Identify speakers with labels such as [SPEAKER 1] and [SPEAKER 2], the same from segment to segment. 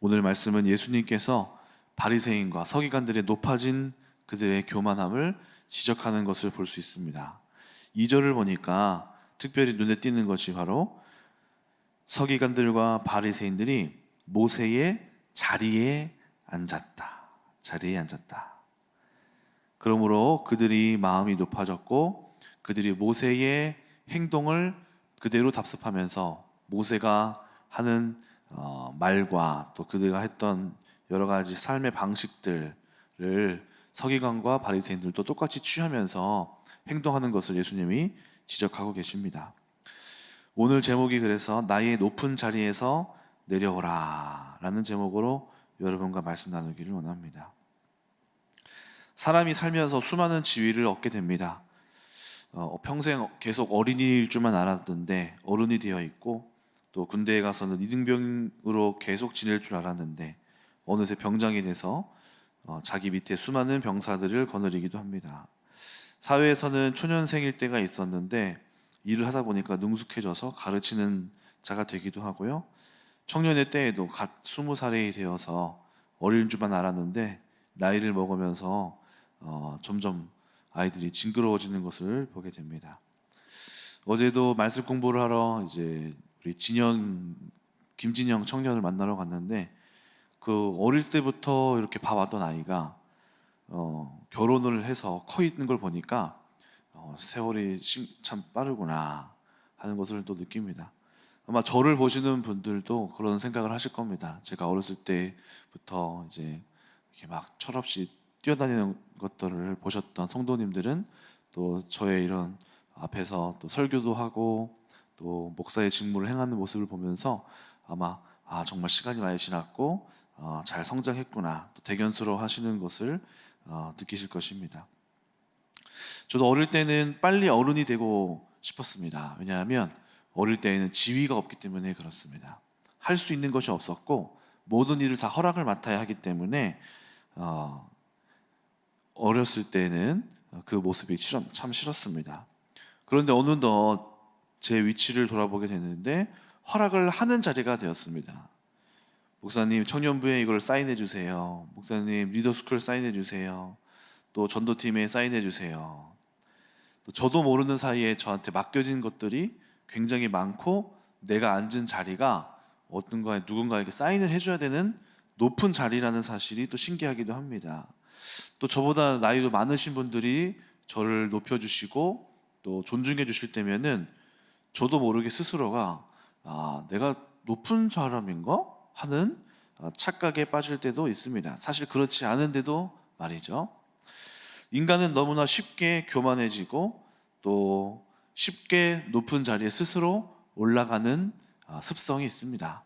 [SPEAKER 1] 오늘 말씀은 예수님께서 바리새인과 서기관들의 높아진 그들의 교만함을 지적하는 것을 볼 수 있습니다. 2절을 보니까 특별히 눈에 띄는 것이 바로 서기관들과 바리새인들이 모세의 자리에 앉았다. 자리에 앉았다. 그러므로 그들이 마음이 높아졌고 그들이 모세의 행동을 그대로 답습하면서 모세가 하는 말과 또 그들가 했던 여러 가지 삶의 방식들을 서기관과 바리새인들도 똑같이 취하면서 행동하는 것을 예수님이 지적하고 계십니다. 오늘 제목이 그래서 나의 높은 자리에서 내려오라 라는 제목으로 여러분과 말씀 나누기를 원합니다. 사람이 살면서 수많은 지위를 얻게 됩니다. 평생 계속 어린이일 줄만 알았는데 어른이 되어 있고, 또 군대에 가서는 이등병으로 계속 지낼 줄 알았는데 어느새 병장이 돼서 자기 밑에 수많은 병사들을 거느리기도 합니다. 사회에서는 초년생일 때가 있었는데 일을 하다 보니까 능숙해져서 가르치는 자가 되기도 하고요. 청년의 때에도 갓 20살이 되어서 어린 줄만 알았는데 나이를 먹으면서 점점 아이들이 징그러워지는 것을 보게 됩니다. 어제도 말씀 공부를 하러 이제 우리 김진영 청년을 만나러 갔는데, 그 어릴 때부터 이렇게 봐왔던 아이가 결혼을 해서 커 있는 걸 보니까 세월이 참 빠르구나 하는 것을 또 느낍니다. 아마 저를 보시는 분들도 그런 생각을 하실 겁니다. 제가 어렸을 때부터 이제 이렇게 막 철없이 뛰어다니는 것들을 보셨던 성도님들은 또 저의 이런 앞에서 또 설교도 하고 또 목사의 직무를 행하는 모습을 보면서 아마 정말 시간이 많이 지났고 잘 성장했구나, 또 대견스러워 하시는 것을 느끼실 것입니다. 저도 어릴 때는 빨리 어른이 되고 싶었습니다. 왜냐하면 어릴 때에는 지위가 없기 때문에 그렇습니다. 할 수 있는 것이 없었고 모든 일을 다 허락을 맡아야 하기 때문에 어렸을 때는 그 모습이 참 싫었습니다. 그런데 어느덧 제 위치를 돌아보게 됐는데 허락을 하는 자리가 되었습니다. 목사님 청년부에 이걸 사인해 주세요. 목사님 리더스쿨 사인해 주세요. 또 전도팀에 사인해 주세요. 또 저도 모르는 사이에 저한테 맡겨진 것들이 굉장히 많고, 내가 앉은 자리가 누군가에게 사인을 해줘야 되는 높은 자리라는 사실이 또 신기하기도 합니다. 또 저보다 나이도 많으신 분들이 저를 높여주시고 또 존중해 주실 때면은 저도 모르게 스스로가 내가 높은 사람인가 하는 착각에 빠질 때도 있습니다. 사실 그렇지 않은데도 말이죠. 인간은 너무나 쉽게 교만해지고 또 쉽게 높은 자리에 스스로 올라가는 습성이 있습니다.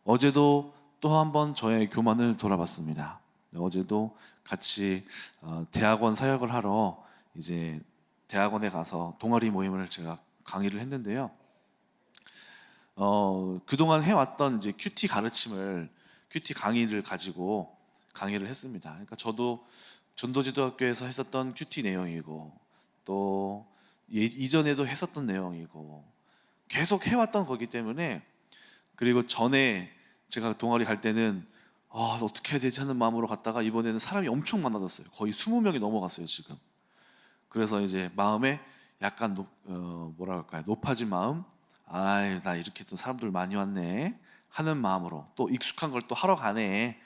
[SPEAKER 1] 어제도 또 한 번 저의 교만을 돌아봤습니다. 어제도 같이 대학원 사역을 하러 이제 대학원에 가서 동아리 모임을 제가 강의를 했는데요. 그동안 해왔던 이제 큐티 강의를 가지고 강의를 했습니다. 그러니까 저도 전도지도학교에서 했었던 큐티 내용이고 또 이전에도 했었던 내용이고 계속 해왔던 거기 때문에, 그리고 전에 제가 동아리 갈 때는 어떻게 해야 되지 하는 마음으로 갔다가 이번에는 사람이 엄청 많아졌어요. 거의 20명이 넘어갔어요 지금. 그래서 이제 마음에 약간 높아진 마음, 나 이렇게 또 사람들 많이 왔네 하는 마음으로, 또 익숙한 걸 또 하러 가네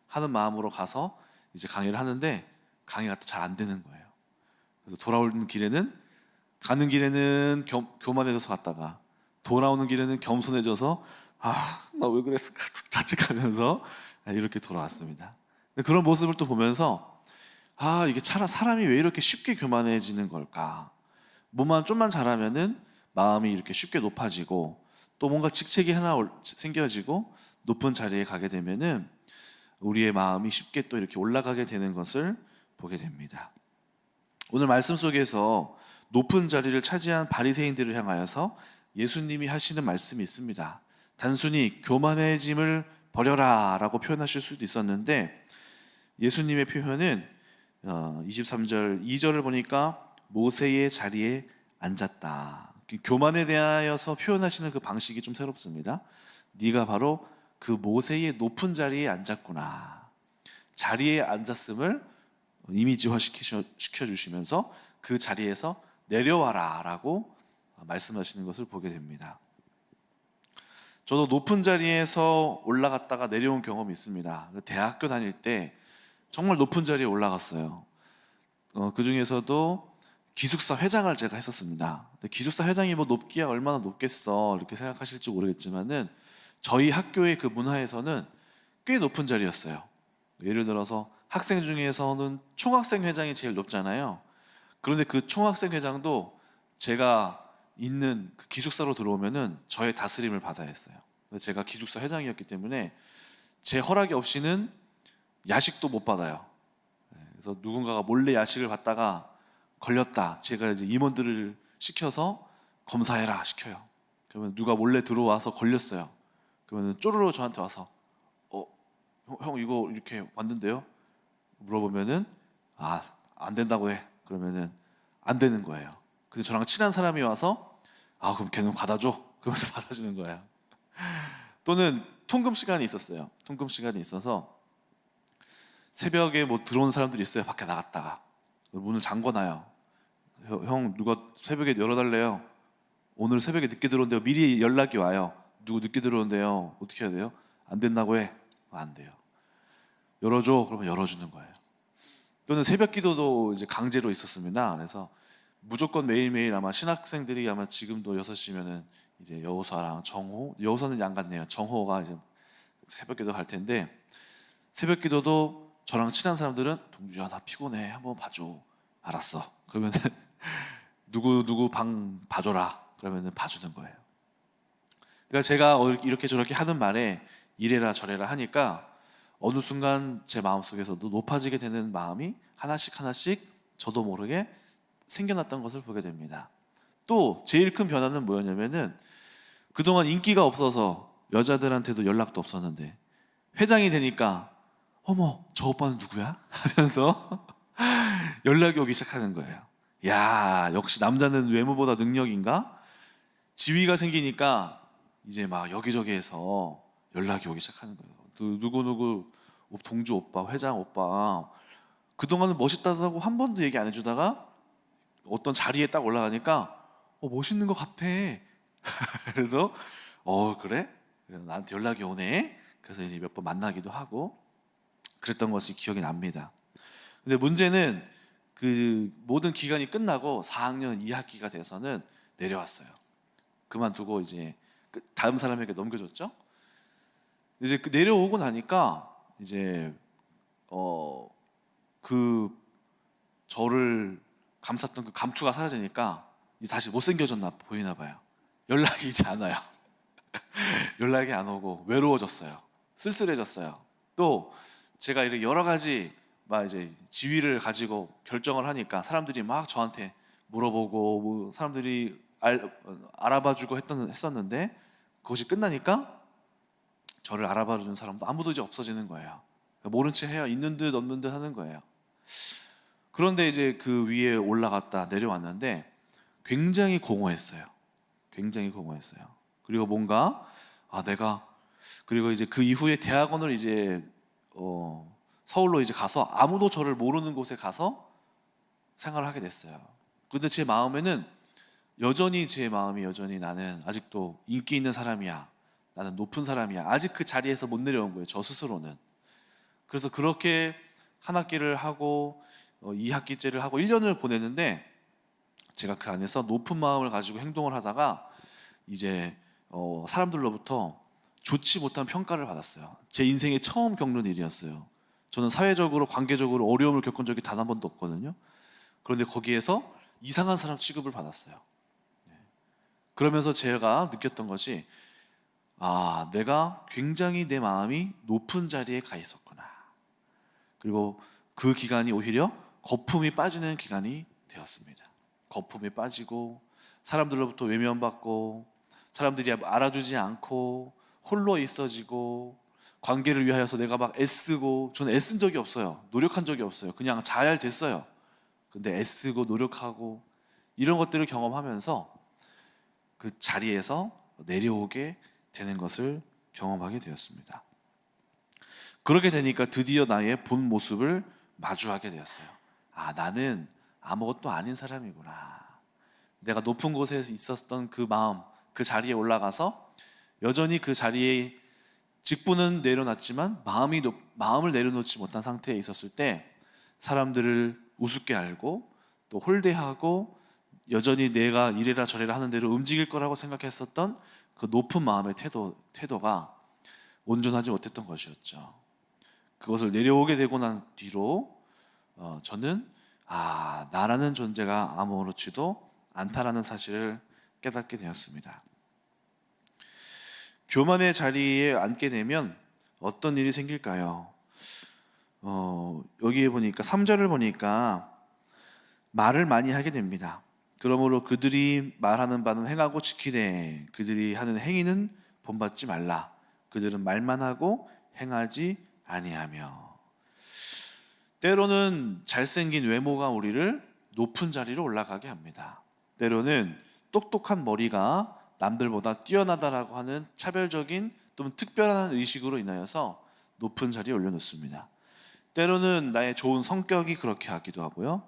[SPEAKER 1] 하는 마음으로 가서 이제 강의를 하는데 강의가 또 잘 안 되는 거예요. 그래서 가는 길에는 교만해져서 갔다가 돌아오는 길에는 겸손해져서 나 왜 그랬을까 자책하면서 이렇게 돌아왔습니다. 그런 모습을 또 보면서 이게 사람이 왜 이렇게 쉽게 교만해지는 걸까? 뭐만 좀만 잘하면은 마음이 이렇게 쉽게 높아지고 또 뭔가 직책이 하나 생겨지고 높은 자리에 가게 되면은 우리의 마음이 쉽게 또 이렇게 올라가게 되는 것을 보게 됩니다. 오늘 말씀 속에서 높은 자리를 차지한 바리새인들을 향하여서 예수님이 하시는 말씀이 있습니다. 단순히 교만해짐을 버려라 라고 표현하실 수도 있었는데, 예수님의 표현은 23절 2절을 보니까 모세의 자리에 앉았다. 교만에 대하여서 표현하시는 그 방식이 좀 새롭습니다. 네가 바로 그 모세의 높은 자리에 앉았구나. 자리에 앉았음을 이미지화 시켜주시면서 그 자리에서 내려와라 라고 말씀하시는 것을 보게 됩니다. 저도 높은 자리에서 올라갔다가 내려온 경험이 있습니다. 대학교 다닐 때 정말 높은 자리에 올라갔어요. 그 중에서도 기숙사 회장을 제가 했었습니다. 근데 기숙사 회장이 뭐 높기야 얼마나 높겠어 이렇게 생각하실지 모르겠지만은 저희 학교의 그 문화에서는 꽤 높은 자리였어요. 예를 들어서 학생 중에서는 총학생 회장이 제일 높잖아요. 그런데 그 총학생 회장도 제가 있는 그 기숙사로 들어오면은 저의 다스림을 받아야 했어요. 제가 기숙사 회장이었기 때문에 제 허락이 없이는 야식도 못 받아요. 그래서 누군가가 몰래 야식을 받다가 걸렸다. 제가 이제 임원들을 시켜서 검사해라 시켜요. 그러면 누가 몰래 들어와서 걸렸어요. 그러면 쪼르르 저한테 와서 형 이거 이렇게 왔는데요? 물어보면은 안 된다고 해. 그러면은 안 되는 거예요. 근데 저랑 친한 사람이 와서 그럼 걔는 받아줘. 그러면서 받아주는 거예요. 또는 통금 시간이 있었어요. 통금 시간이 있어서 새벽에 뭐 들어온 사람들이 있어요. 밖에 나갔다가 문을 잠궈놔요. 형 누가 새벽에 열어달래요. 오늘 새벽에 늦게 들어온대요. 미리 연락이 와요. 누구 늦게 들어온대요. 어떻게 해야 돼요? 안 된다고 해. 안 돼요. 열어줘. 그러면 열어주는 거예요. 또는 새벽 기도도 이제 강제로 있었습니다. 그래서 무조건 매일매일 아마 신학생들이 아마 지금도 6시면은 이제 여호사랑 정호, 여호사는 양 같네요. 정호가 이제 새벽 기도 갈 텐데 새벽 기도도 저랑 친한 사람들은 동주야 나 피곤해 한번 봐줘. 알았어. 그러면은 누구 방 봐줘라. 그러면은 봐주는 거예요. 그러니까 제가 이렇게 저렇게 하는 말에 이래라 저래라 하니까 어느 순간 제 마음속에서도 높아지게 되는 마음이 하나씩 저도 모르게 생겨났던 것을 보게 됩니다. 또 제일 큰 변화는 뭐였냐면은 그동안 인기가 없어서 여자들한테도 연락도 없었는데 회장이 되니까 어머 저 오빠는 누구야? 하면서 연락이 오기 시작하는 거예요. 야 역시 남자는 외모보다 능력인가? 지위가 생기니까 이제 막 여기저기에서 연락이 오기 시작하는 거예요. 누구 동주 오빠, 회장 오빠 그동안은 멋있다고 한 번도 얘기 안 해주다가 어떤 자리에 딱 올라가니까 멋있는 것 같아. 그래서 그래? 나한테 연락이 오네. 그래서 이제 몇 번 만나기도 하고 그랬던 것이 기억이 납니다. 근데 문제는 그 모든 기간이 끝나고 4학년 2학기가 돼서는 내려왔어요. 그만두고 이제 다음 사람에게 넘겨줬죠. 이제 내려오고 나니까 이제 그 저를 감쌌던 그 감투가 사라지니까 이제 다시 못생겨졌나 보이나 봐요. 연락이 이제 안 와요. 연락이 안 오고 외로워졌어요. 쓸쓸해졌어요. 또 제가 이렇게 여러 가지 막 이제 지위를 가지고 결정을 하니까 사람들이 막 저한테 물어보고 뭐 사람들이 알아봐주고 했었는데 그것이 끝나니까 저를 알아봐주는 사람도 아무도 이제 없어지는 거예요. 모른 채 해요. 있는 듯 없는 듯 하는 거예요. 그런데 이제 그 위에 올라갔다 내려왔는데 굉장히 공허했어요. 굉장히 공허했어요. 그리고 뭔가 내가 그리고 이제 그 이후에 대학원을 이제 서울로 이제 가서 아무도 저를 모르는 곳에 가서 생활을 하게 됐어요. 근데 제 마음에는 제 마음이 여전히 나는 아직도 인기 있는 사람이야. 나는 높은 사람이야. 아직 그 자리에서 못 내려온 거예요. 저 스스로는. 그래서 그렇게 한 학기를 하고 2학기째를 하고 1년을 보냈는데 제가 그 안에서 높은 마음을 가지고 행동을 하다가 이제 사람들로부터 좋지 못한 평가를 받았어요. 제 인생에 처음 겪는 일이었어요. 저는 사회적으로 관계적으로 어려움을 겪은 적이 단 한 번도 없거든요. 그런데 거기에서 이상한 사람 취급을 받았어요. 그러면서 제가 느꼈던 것이 내가 굉장히 내 마음이 높은 자리에 가 있었구나. 그리고 그 기간이 오히려 거품이 빠지는 기간이 되었습니다. 거품이 빠지고 사람들로부터 외면받고 사람들이 알아주지 않고 홀로 있어지고 관계를 위하여서 내가 막 애쓰고 저는 애쓴 적이 없어요. 노력한 적이 없어요. 그냥 잘 됐어요. 근데 애쓰고 노력하고 이런 것들을 경험하면서 그 자리에서 내려오게 되는 것을 경험하게 되었습니다. 그렇게 되니까 드디어 나의 본 모습을 마주하게 되었어요. 아, 나는 아무것도 아닌 사람이구나. 내가 높은 곳에 있었던 그 마음, 그 자리에 올라가서 여전히 그 자리에 직분은 내려놨지만 마음을 내려놓지 못한 상태에 있었을 때 사람들을 우습게 알고 또 홀대하고 여전히 내가 이래라 저래라 하는 대로 움직일 거라고 생각했었던 그 높은 마음의 태도가 온전하지 못했던 것이었죠. 그것을 내려오게 되고 난 뒤로 저는 나라는 존재가 아무렇지도 않다라는 사실을 깨닫게 되었습니다. 교만의 자리에 앉게 되면 어떤 일이 생길까요? 여기에 보니까 3절을 보니까 말을 많이 하게 됩니다. 그러므로 그들이 말하는 바는 행하고 지키되 그들이 하는 행위는 본받지 말라. 그들은 말만 하고 행하지 아니하며. 때로는 잘생긴 외모가 우리를 높은 자리로 올라가게 합니다. 때로는 똑똑한 머리가 남들보다 뛰어나다라고 하는 차별적인 또는 특별한 의식으로 인하여서 높은 자리에 올려놓습니다. 때로는 나의 좋은 성격이 그렇게 하기도 하고요.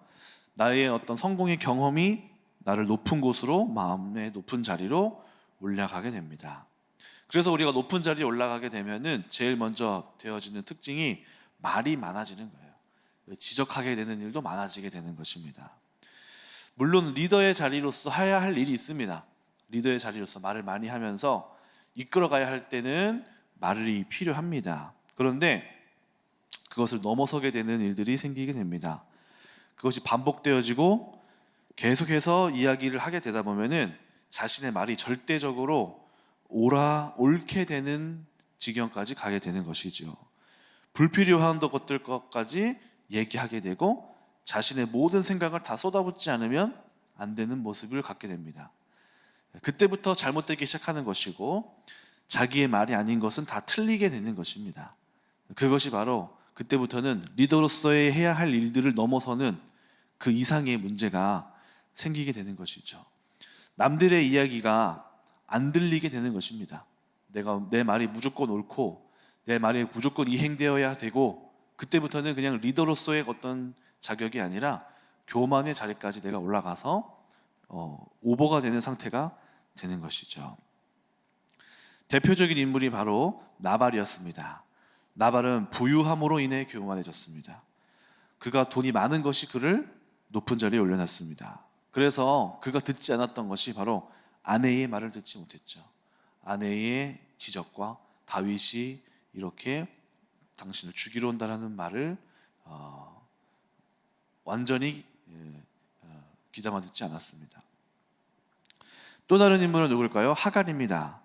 [SPEAKER 1] 나의 어떤 성공의 경험이 나를 높은 곳으로, 마음의 높은 자리로 올라가게 됩니다. 그래서 우리가 높은 자리에 올라가게 되면은 제일 먼저 되어지는 특징이 말이 많아지는 거예요. 지적하게 되는 일도 많아지게 되는 것입니다. 물론 리더의 자리로서 해야 할 일이 있습니다. 리더의 자리로서 말을 많이 하면서 이끌어가야 할 때는 말이 필요합니다. 그런데 그것을 넘어서게 되는 일들이 생기게 됩니다. 그것이 반복되어지고 계속해서 이야기를 하게 되다 보면은 자신의 말이 절대적으로 옳게 되는 지경까지 가게 되는 것이죠. 불필요한 것들까지 얘기하게 되고 자신의 모든 생각을 다 쏟아붓지 않으면 안 되는 모습을 갖게 됩니다. 그때부터 잘못되기 시작하는 것이고 자기의 말이 아닌 것은 다 틀리게 되는 것입니다. 그것이 바로 그때부터는 리더로서의 해야 할 일들을 넘어서는 그 이상의 문제가 생기게 되는 것이죠. 남들의 이야기가 안 들리게 되는 것입니다. 내 말이 무조건 옳고 내 말이 무조건 이행되어야 되고 그때부터는 그냥 리더로서의 어떤 자격이 아니라 교만의 자리까지 내가 올라가서 오버가 되는 상태가 되는 것이죠. 대표적인 인물이 바로 나발이었습니다. 나발은 부유함으로 인해 교만해졌습니다. 그가 돈이 많은 것이 그를 높은 자리에 올려놨습니다. 그래서 그가 듣지 않았던 것이 바로 아내의 말을 듣지 못했죠. 아내의 지적과 다윗이 이렇게 당신을 죽이러 온다라는 말을 완전히 귀담아 듣지 않았습니다. 또 다른 인물은 누굴까요? 하갈입니다.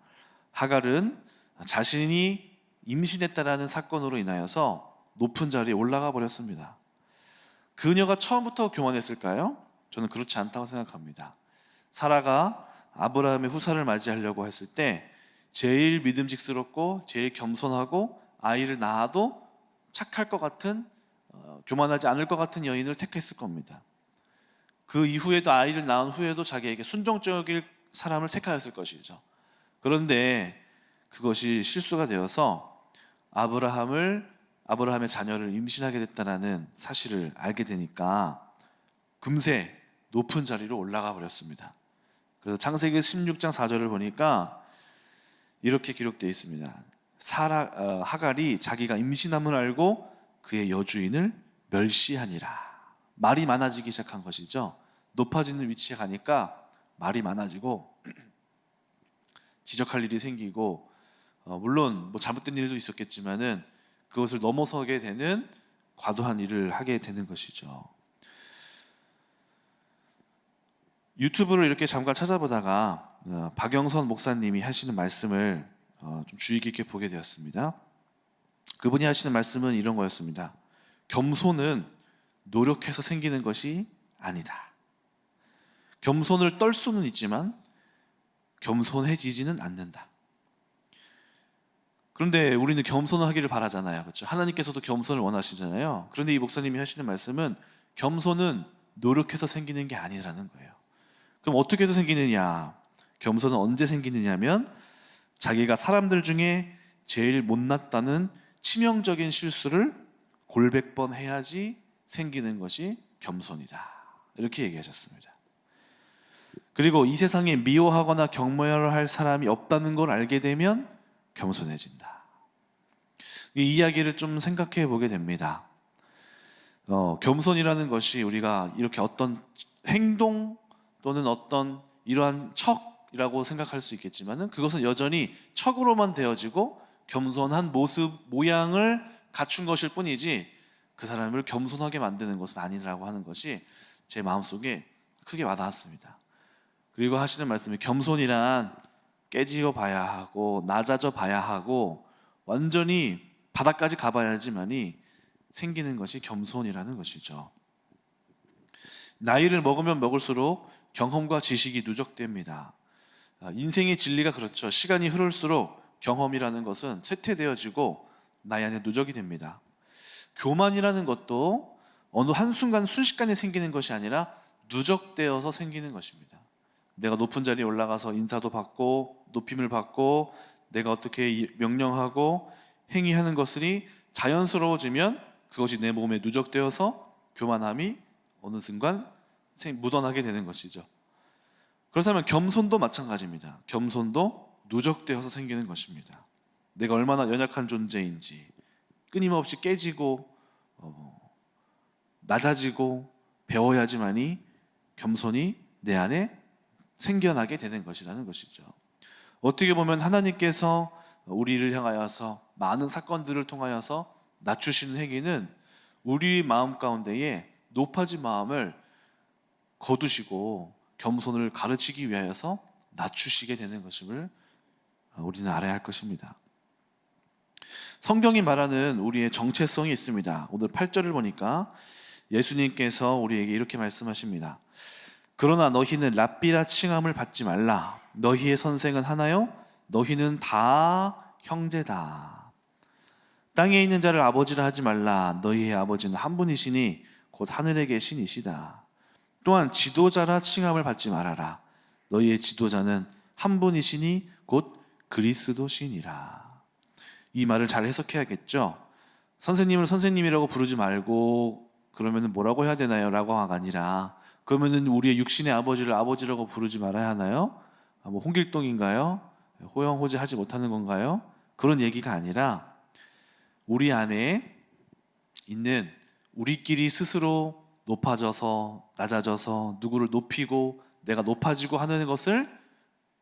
[SPEAKER 1] 하갈은 자신이 임신했다라는 사건으로 인하여서 높은 자리에 올라가 버렸습니다. 그녀가 처음부터 교만했을까요? 저는 그렇지 않다고 생각합니다. 사라가 아브라함의 후사를 맞이하려고 했을 때 제일 믿음직스럽고 제일 겸손하고 아이를 낳아도 착할 것 같은 교만하지 않을 것 같은 여인을 택했을 겁니다. 그 이후에도 아이를 낳은 후에도 자기에게 순종적일 사람을 택하였을 것이죠. 그런데 그것이 실수가 되어서 아브라함의 자녀를 임신하게 됐다는 사실을 알게 되니까 금세 높은 자리로 올라가 버렸습니다. 그래서 창세기 16장 4절을 보니까 이렇게 기록되어 있습니다. 하갈이 자기가 임신함을 알고 그의 여주인을 멸시하니라. 말이 많아지기 시작한 것이죠. 높아지는 위치에 가니까 말이 많아지고 지적할 일이 생기고 물론 잘못된 일도 있었겠지만은 그것을 넘어서게 되는 과도한 일을 하게 되는 것이죠. 유튜브를 이렇게 잠깐 찾아보다가 박영선 목사님이 하시는 말씀을 좀 주의 깊게 보게 되었습니다. 그분이 하시는 말씀은 이런 거였습니다. 겸손은 노력해서 생기는 것이 아니다. 겸손을 떨 수는 있지만 겸손해지지는 않는다. 그런데 우리는 겸손을 하기를 바라잖아요. 그렇죠? 하나님께서도 겸손을 원하시잖아요. 그런데 이 목사님이 하시는 말씀은 겸손은 노력해서 생기는 게 아니라는 거예요. 그럼 어떻게 해서 생기느냐? 겸손은 언제 생기느냐면 자기가 사람들 중에 제일 못났다는 치명적인 실수를 골백 번 해야지 생기는 것이 겸손이다. 이렇게 얘기하셨습니다. 그리고 이 세상에 미워하거나 경멸할 사람이 없다는 걸 알게 되면 겸손해진다. 이 이야기를 좀 생각해 보게 됩니다. 겸손이라는 것이 우리가 이렇게 어떤 행동 또는 어떤 이러한 척이라고 생각할 수 있겠지만은 그것은 여전히 척으로만 되어지고 겸손한 모습, 모양을 갖춘 것일 뿐이지 그 사람을 겸손하게 만드는 것은 아니라고 하는 것이 제 마음속에 크게 와닿았습니다. 그리고 하시는 말씀이 겸손이란 깨지어 봐야 하고 낮아져 봐야 하고 완전히 바닥까지 가봐야지만이 생기는 것이 겸손이라는 것이죠. 나이를 먹으면 먹을수록 경험과 지식이 누적됩니다. 인생의 진리가 그렇죠. 시간이 흐를수록 경험이라는 것은 쇠퇴되어지고 나의 안에 누적이 됩니다. 교만이라는 것도 어느 한순간 순식간에 생기는 것이 아니라 누적되어서 생기는 것입니다. 내가 높은 자리에 올라가서 인사도 받고 높임을 받고 내가 어떻게 명령하고 행위하는 것이 자연스러워지면 그것이 내 몸에 누적되어서 교만함이 어느 순간 묻어나게 되는 것이죠. 그렇다면 겸손도 마찬가지입니다. 겸손도 누적되어서 생기는 것입니다. 내가 얼마나 연약한 존재인지 끊임없이 깨지고 낮아지고 배워야지만이 겸손이 내 안에 생겨나게 되는 것이라는 것이죠. 어떻게 보면 하나님께서 우리를 향하여서 많은 사건들을 통하여서 낮추시는 행위는 우리 마음 가운데에 높아진 마음을 거두시고 겸손을 가르치기 위하여서 낮추시게 되는 것임을 우리는 알아야 할 것입니다. 성경이 말하는 우리의 정체성이 있습니다. 오늘 8절을 보니까 예수님께서 우리에게 이렇게 말씀하십니다. 그러나 너희는 랍비라 칭함을 받지 말라. 너희의 선생은 하나요? 너희는 다 형제다. 땅에 있는 자를 아버지라 하지 말라. 너희의 아버지는 한 분이시니 곧 하늘에 계신 이시다. 또한 지도자라 칭함을 받지 말아라. 너희의 지도자는 한 분이시니 곧 그리스도시니라. 이 말을 잘 해석해야겠죠. 선생님을 선생님이라고 부르지 말고 그러면 뭐라고 해야 되나요? 라고가 아니라 그러면은 우리의 육신의 아버지를 아버지라고 부르지 말아야 하나요? 뭐 홍길동인가요? 호영호재 하지 못하는 건가요? 그런 얘기가 아니라 우리 안에 있는 우리끼리 스스로 높아져서 낮아져서 누구를 높이고 내가 높아지고 하는 것을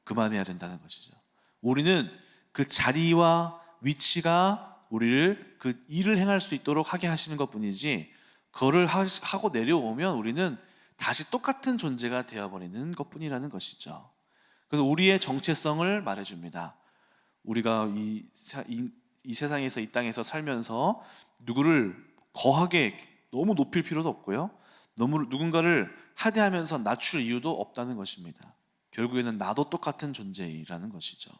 [SPEAKER 1] 그만해야 된다는 것이죠. 우리는 그 자리와 위치가 우리를 그 일을 행할 수 있도록 하게 하시는 것뿐이지 그거를 하고 내려오면 우리는 다시 똑같은 존재가 되어버리는 것뿐이라는 것이죠. 그래서 우리의 정체성을 말해줍니다. 우리가 이 세상에서 이 땅에서 살면서 누구를 거하게 너무 높일 필요도 없고요. 너무 누군가를 하대하면서 낮출 이유도 없다는 것입니다. 결국에는 나도 똑같은 존재라는 것이죠.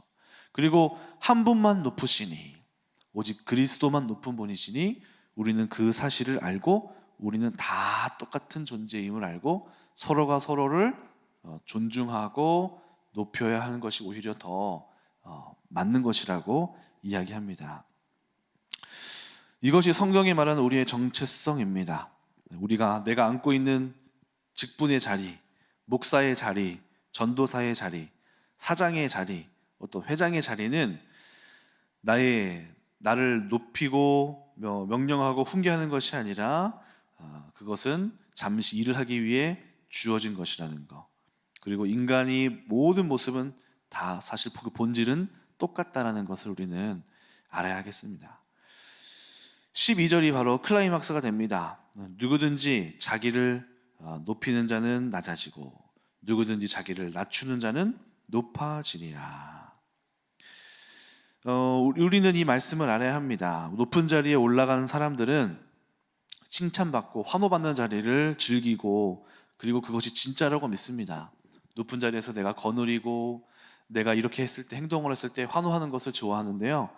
[SPEAKER 1] 그리고 한 분만 높으시니 오직 그리스도만 높은 분이시니 우리는 그 사실을 알고 우리는 다 똑같은 존재임을 알고 서로가 서로를 존중하고 높여야 하는 것이 오히려 더 맞는 것이라고 이야기합니다. 이것이 성경이 말하는 우리의 정체성입니다. 내가 안고 있는 직분의 자리, 목사의 자리, 전도사의 자리, 사장의 자리, 어떤 회장의 자리는 나를 높이고 명령하고 훈계하는 것이 아니라 그것은 잠시 일을 하기 위해 주어진 것이라는 것. 그리고 인간이 모든 모습은 다 사실 그 본질은 똑같다는 것을 우리는 알아야 하겠습니다. 12절이 바로 클라이막스가 됩니다. 누구든지 자기를 높이는 자는 낮아지고 누구든지 자기를 낮추는 자는 높아지리라. 우리는 이 말씀을 알아야 합니다. 높은 자리에 올라가는 사람들은 칭찬받고 환호받는 자리를 즐기고 그리고 그것이 진짜라고 믿습니다. 높은 자리에서 내가 거느리고 내가 이렇게 했을 때 행동을 했을 때 환호하는 것을 좋아하는데요.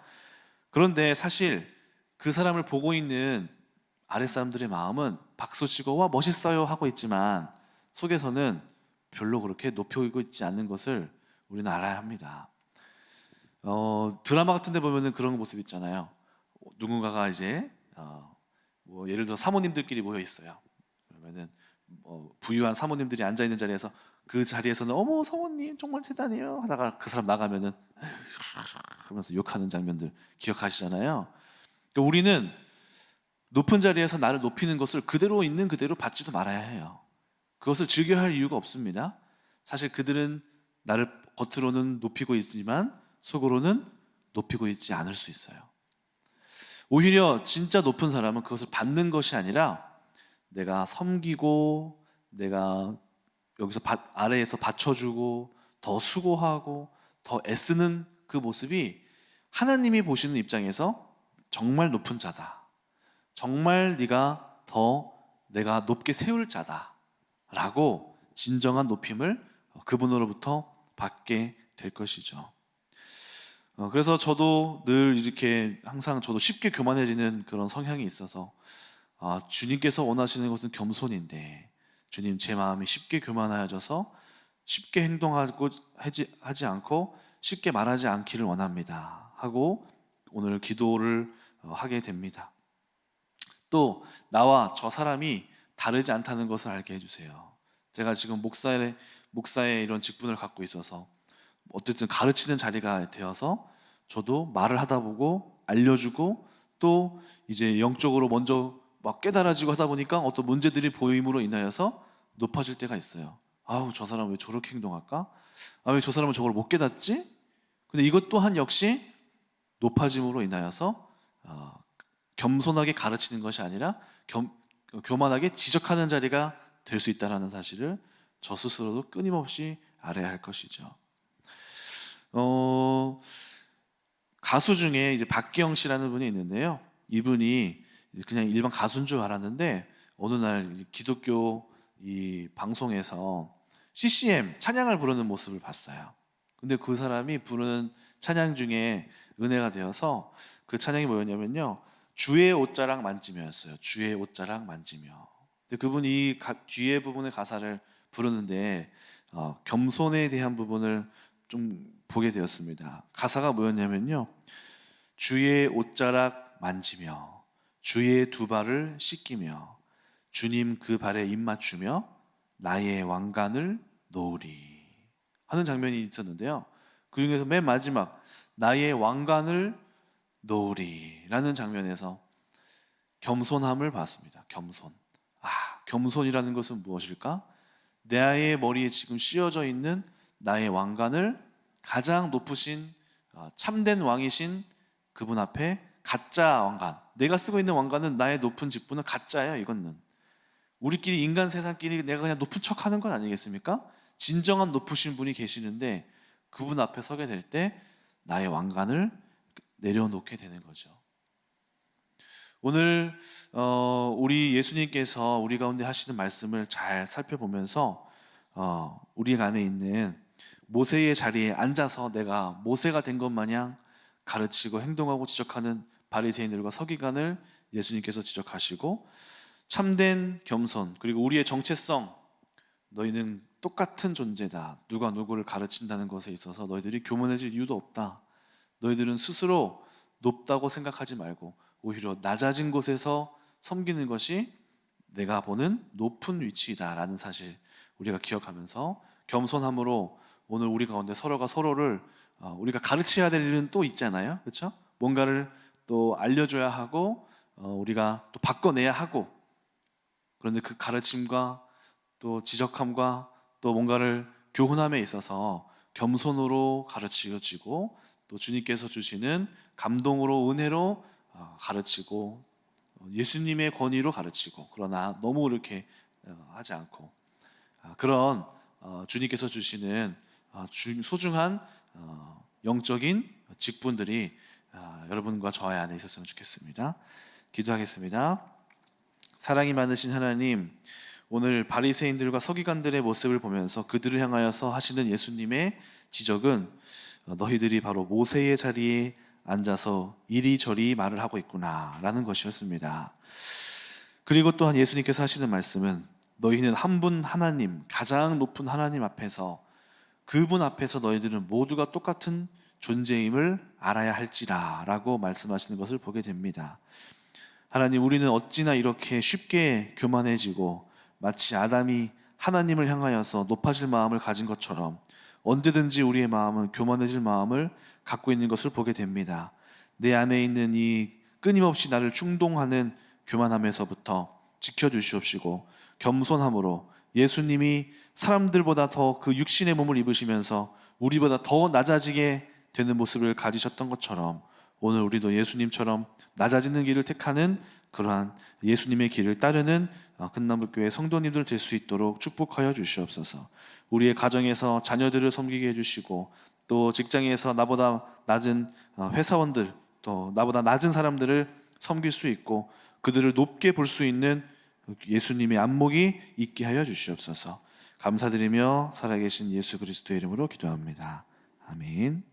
[SPEAKER 1] 그런데 사실 그 사람을 보고 있는 아랫사람들의 마음은 박수치고 와 멋있어요 하고 있지만 속에서는 별로 그렇게 높이고 있지 않는 것을 우리는 알아야 합니다. 드라마 같은 데 보면은 그런 모습 있잖아요. 누군가가 이제 뭐 예를 들어 사모님들끼리 모여 있어요. 그러면은 부유한 사모님들이 앉아 있는 자리에서 그 자리에서는 어머 사모님 정말 대단해요 하다가 그 사람 나가면은 하면서 욕하는 장면들 기억하시잖아요. 그러니까 우리는 높은 자리에서 나를 높이는 것을 그대로 있는 그대로 받지도 말아야 해요. 그것을 즐겨야 할 이유가 없습니다. 사실 그들은 나를 겉으로는 높이고 있지만 속으로는 높이고 있지 않을 수 있어요. 오히려 진짜 높은 사람은 그것을 받는 것이 아니라 내가 섬기고 내가 여기서 아래에서 받쳐주고 더 수고하고 더 애쓰는 그 모습이 하나님이 보시는 입장에서 정말 높은 자다. 정말 네가 더 내가 높게 세울 자다. 라고 진정한 높임을 그분으로부터 받게 될 것이죠. 그래서 저도 늘 이렇게 항상 저도 쉽게 교만해지는 그런 성향이 있어서 주님께서 원하시는 것은 겸손인데 주님 제 마음이 쉽게 교만하여져서 쉽게 행동하고 하지 않고 쉽게 말하지 않기를 원합니다 하고 오늘 기도를 하게 됩니다. 또 나와 저 사람이 다르지 않다는 것을 알게 해주세요. 제가 지금 목사의 이런 직분을 갖고 있어서 어쨌든 가르치는 자리가 되어서 저도 말을 하다 보고 알려주고 또 이제 영적으로 먼저 막 깨달아지고 하다 보니까 어떤 문제들이 보임으로 인하여서 높아질 때가 있어요. 아우 저 사람 왜 저렇게 행동할까? 왜 저 사람은 저걸 못 깨닫지? 근데 이것 또한 역시 높아짐으로 인하여서 겸손하게 가르치는 것이 아니라 교만하게 지적하는 자리가 될 수 있다는 사실을 저 스스로도 끊임없이 알아야 할 것이죠. 가수 중에 이제 박기영 씨라는 분이 있는데요. 이분이 그냥 일반 가수인 줄 알았는데 어느 날 기독교 이 방송에서 CCM 찬양을 부르는 모습을 봤어요. 근데 그 사람이 부르는 찬양 중에 은혜가 되어서 그 찬양이 뭐였냐면요. 주의 옷자락 만지며였어요. 주의 옷자락 만지며. 근데 그분이 뒤에 부분의 가사를 부르는데 겸손에 대한 부분을 좀 보게 되었습니다. 가사가 뭐였냐면요. 주의 옷자락 만지며 주의 두 발을 씻기며 주님 그 발에 입 맞추며 나의 왕관을 놓으리 하는 장면이 있었는데요. 그 중에서 맨 마지막 나의 왕관을 놓으리 라는 장면에서 겸손함을 봤습니다. 겸손이라는 것은 무엇일까? 나의 머리에 지금 씌워져 있는 나의 왕관을 가장 높으신 참된 왕이신 그분 앞에 가짜 왕관, 내가 쓰고 있는 왕관은 나의 높은 직분은 가짜예요. 이거는 우리끼리 인간 세상끼리 내가 그냥 높은 척하는 건 아니겠습니까? 진정한 높으신 분이 계시는데 그분 앞에 서게 될 때 나의 왕관을 내려놓게 되는 거죠. 오늘 우리 예수님께서 우리 가운데 하시는 말씀을 잘 살펴보면서 우리 안에 있는 모세의 자리에 앉아서 내가 모세가 된 것 마냥 가르치고 행동하고 지적하는 바리새인들과 서기관을 예수님께서 지적하시고 참된 겸손 그리고 우리의 정체성 너희는 똑같은 존재다. 누가 누구를 가르친다는 것에 있어서 너희들이 교만해질 이유도 없다. 너희들은 스스로 높다고 생각하지 말고 오히려 낮아진 곳에서 섬기는 것이 내가 보는 높은 위치이다라는 사실 우리가 기억하면서 겸손함으로 오늘 우리 가운데 서로가 서로를 우리가 가르쳐야 될 일은 또 있잖아요. 그렇죠? 뭔가를 또 알려줘야 하고 우리가 또 바꿔내야 하고 그런데 그 가르침과 또 지적함과 또 뭔가를 교훈함에 있어서 겸손으로 가르치어지고 또 주님께서 주시는 감동으로 은혜로 가르치고 예수님의 권위로 가르치고 그러나 너무 이렇게 하지 않고 그런 주님께서 주시는 소중한 영적인 직분들이 여러분과 저의 안에 있었으면 좋겠습니다. 기도하겠습니다. 사랑이 많으신 하나님, 오늘 바리새인들과 서기관들의 모습을 보면서 그들을 향하여서 하시는 예수님의 지적은 너희들이 바로 모세의 자리에 앉아서 이리저리 말을 하고 있구나라는 것이었습니다. 그리고 또한 예수님께서 하시는 말씀은 너희는 한 분 하나님, 가장 높은 하나님 앞에서 그분 앞에서 너희들은 모두가 똑같은 존재임을 알아야 할지라라고 말씀하시는 것을 보게 됩니다. 하나님, 우리는 어찌나 이렇게 쉽게 교만해지고 마치 아담이 하나님을 향하여서 높아질 마음을 가진 것처럼 언제든지 우리의 마음은 교만해질 마음을 갖고 있는 것을 보게 됩니다. 내 안에 있는 이 끊임없이 나를 충동하는 교만함에서부터 지켜주시옵시고, 겸손함으로 예수님이 사람들보다 더 그 육신의 몸을 입으시면서 우리보다 더 낮아지게 되는 모습을 가지셨던 것처럼 오늘 우리도 예수님처럼 낮아지는 길을 택하는 그러한 예수님의 길을 따르는 큰나무교회 성도님들 될 수 있도록 축복하여 주시옵소서. 우리의 가정에서 자녀들을 섬기게 해주시고, 또 직장에서 나보다 낮은 회사원들, 또 나보다 낮은 사람들을 섬길 수 있고 그들을 높게 볼 수 있는 예수님의 안목이 있게 하여 주시옵소서. 감사드리며 살아계신 예수 그리스도의 이름으로 기도합니다. 아멘.